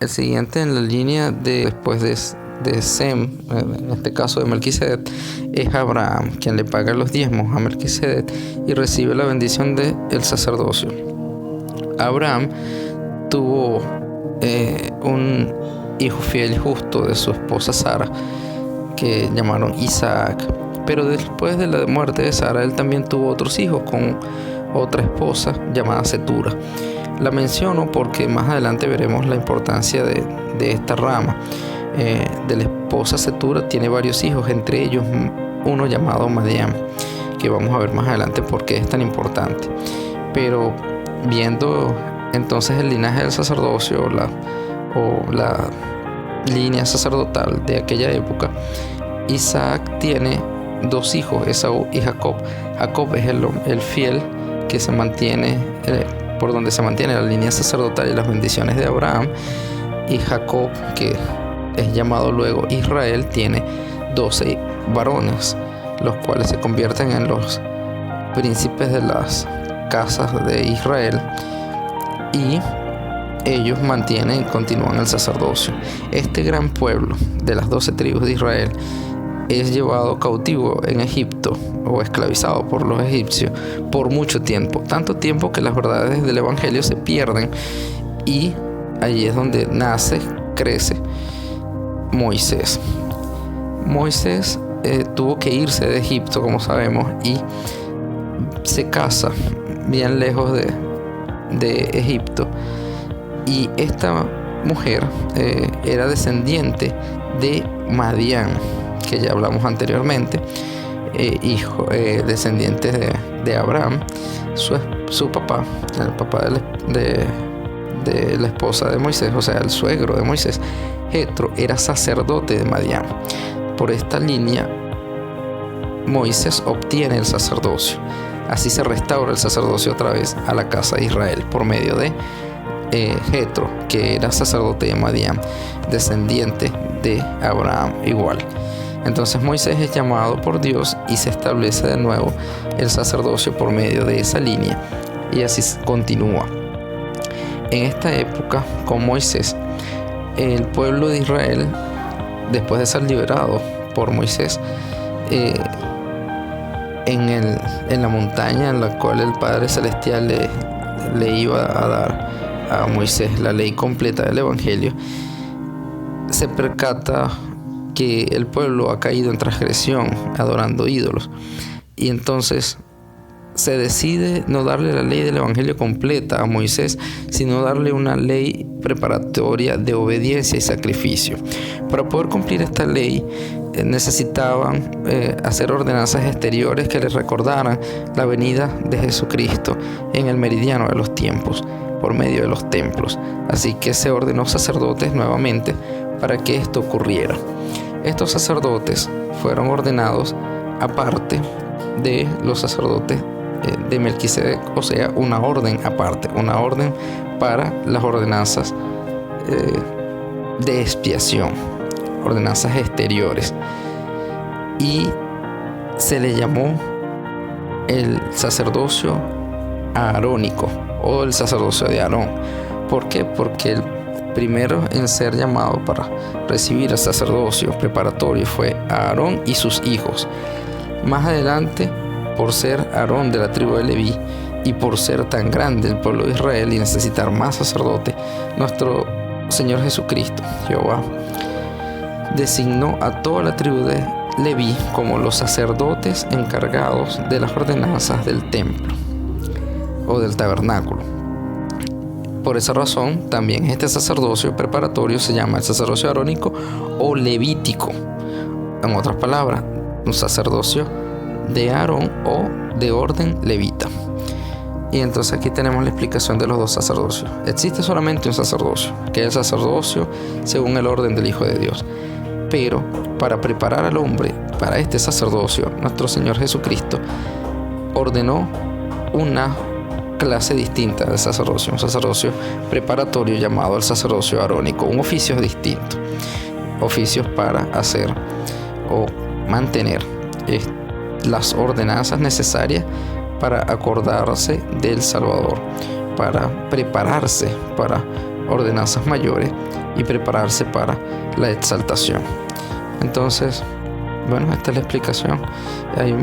El siguiente en la línea después de Sem, en este caso de Melquisedec, es Abraham, quien le paga los diezmos a Melquisedec y recibe la bendición del sacerdocio. Abraham tuvo un hijo fiel y justo de su esposa Sara, que llamaron Isaac, pero después de la muerte de Sara, él también tuvo otros hijos con otra esposa llamada Cetura. La menciono porque más adelante veremos la importancia de esta rama. De la esposa Cetura tiene varios hijos, entre ellos uno llamado Madián, que vamos a ver más adelante por qué es tan importante. Pero viendo entonces el linaje del sacerdocio o la línea sacerdotal de aquella época, Isaac tiene dos hijos, Esaú y Jacob. Jacob es el fiel que se mantiene, por donde se mantiene la línea sacerdotal y las bendiciones de Abraham, y Jacob, que es llamado luego Israel, tiene 12 varones, los cuales se convierten en los príncipes de las casas de Israel, y ellos mantienen y continúan el sacerdocio. Este gran pueblo de las 12 tribus de Israel es llevado cautivo en Egipto o esclavizado por los egipcios por mucho tiempo, tanto tiempo que las verdades del evangelio se pierden, y allí es donde nace, crece Moisés. Moisés tuvo que irse de Egipto, como sabemos, y se casa bien lejos de Egipto, y esta mujer era descendiente de Madián, que ya hablamos anteriormente, descendiente de Abraham. Su papá, el papá de la esposa de Moisés, o sea, el suegro de Moisés, Jetro, era sacerdote de Madián. Por esta línea, Moisés obtiene el sacerdocio. Así se restaura el sacerdocio otra vez a la casa de Israel por medio de Jetro, que era sacerdote de Madián, descendiente de Abraham igual. Entonces Moisés es llamado por Dios y se establece de nuevo el sacerdocio por medio de esa línea, y así continúa. En esta época, con Moisés, el pueblo de Israel, después de ser liberado por Moisés, en la montaña en la cual el Padre Celestial le iba a dar a Moisés la ley completa del Evangelio, se percata que el pueblo ha caído en transgresión, adorando ídolos, y entonces se decide no darle la ley del Evangelio completa a Moisés, sino darle una ley preparatoria de obediencia y sacrificio. Para poder cumplir esta ley necesitaban hacer ordenanzas exteriores que les recordaran la venida de Jesucristo en el meridiano de los tiempos por medio de los templos. Así que se ordenó sacerdotes nuevamente para que esto ocurriera. Estos sacerdotes fueron ordenados aparte de los sacerdotes de Melquisedec, o sea, una orden aparte, una orden para las ordenanzas de expiación, ordenanzas exteriores, y se le llamó el sacerdocio aarónico o el sacerdocio de Aarón. ¿Por qué? Porque el primero en ser llamado para recibir el sacerdocio preparatorio fue Aarón y sus hijos. Más adelante, por ser Aarón de la tribu de Leví y por ser tan grande el pueblo de Israel y necesitar más sacerdotes, nuestro Señor Jesucristo, Jehová, designó a toda la tribu de Leví como los sacerdotes encargados de las ordenanzas del templo o del tabernáculo. Por esa razón, también este sacerdocio preparatorio se llama el sacerdocio arónico o levítico. En otras palabras, un sacerdocio de Aarón o de orden levita. Y entonces aquí tenemos la explicación de los dos sacerdocios. Existe solamente un sacerdocio, que es el sacerdocio según el orden del Hijo de Dios. Pero para preparar al hombre para este sacerdocio, nuestro Señor Jesucristo ordenó una clase distinta de sacerdocio, un sacerdocio preparatorio llamado el sacerdocio arónico, un oficio distinto, oficios para hacer o mantener las ordenanzas necesarias para acordarse del Salvador, para prepararse para ordenanzas mayores y prepararse para la exaltación. Entonces, bueno, esta es la explicación. Hay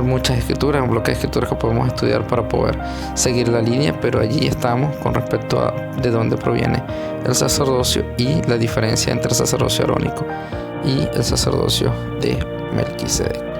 muchas escrituras, un bloque de escrituras que podemos estudiar para poder seguir la línea, pero allí estamos con respecto a de dónde proviene el sacerdocio y la diferencia entre el sacerdocio arónico y el sacerdocio de Melquisedec.